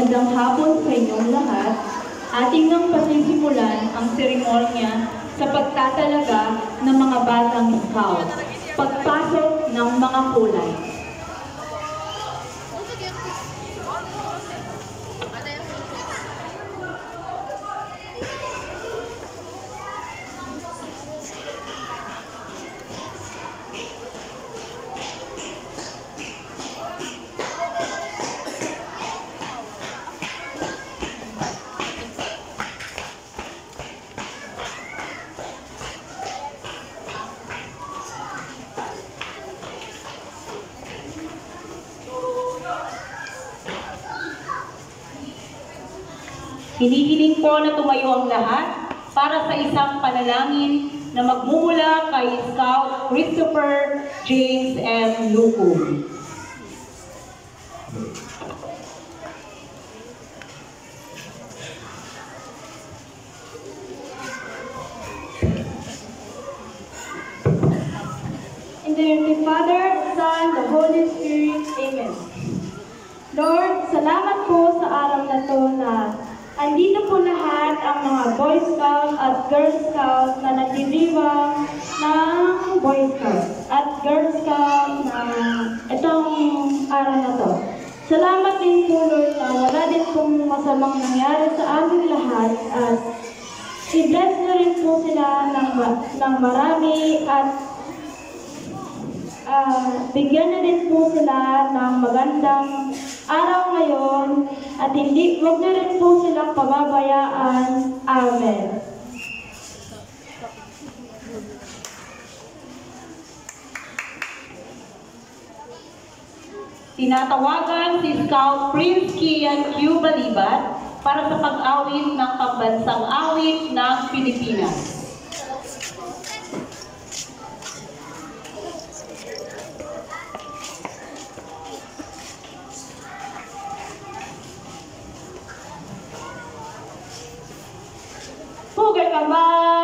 Magandang hapon sa inyong lahat. Ating nang pasisimulan ang seremonya sa pagtatalaga ng mga batang scout. Pagpasok ng mga kulay. Hinihiling po na tumayo ang lahat para sa isang panalangin na magmumula kay Scout Christopher James M. Luco. In the name of the Father, the Son, the Holy Spirit. Amen. Lord, salamat po sa araw na to na andito po lahat ang mga Boy Scout at Girl Scout na nagdiriwang ng Boy Scout at Girl Scout na itong araw na to. Salamat din po, Lord, na wala din pong masamang nangyari sa aming lahat at i-bless na rin po sila ng marami at bigyan na din po sila ng magandang araw ngayon at wag na rin po silang pababayaan. Amen. Tinatawagan si Scout Prince Kian Q. Balibat para sa pag-awit ng pambansang awit ng Pilipinas. Pugay Kamay!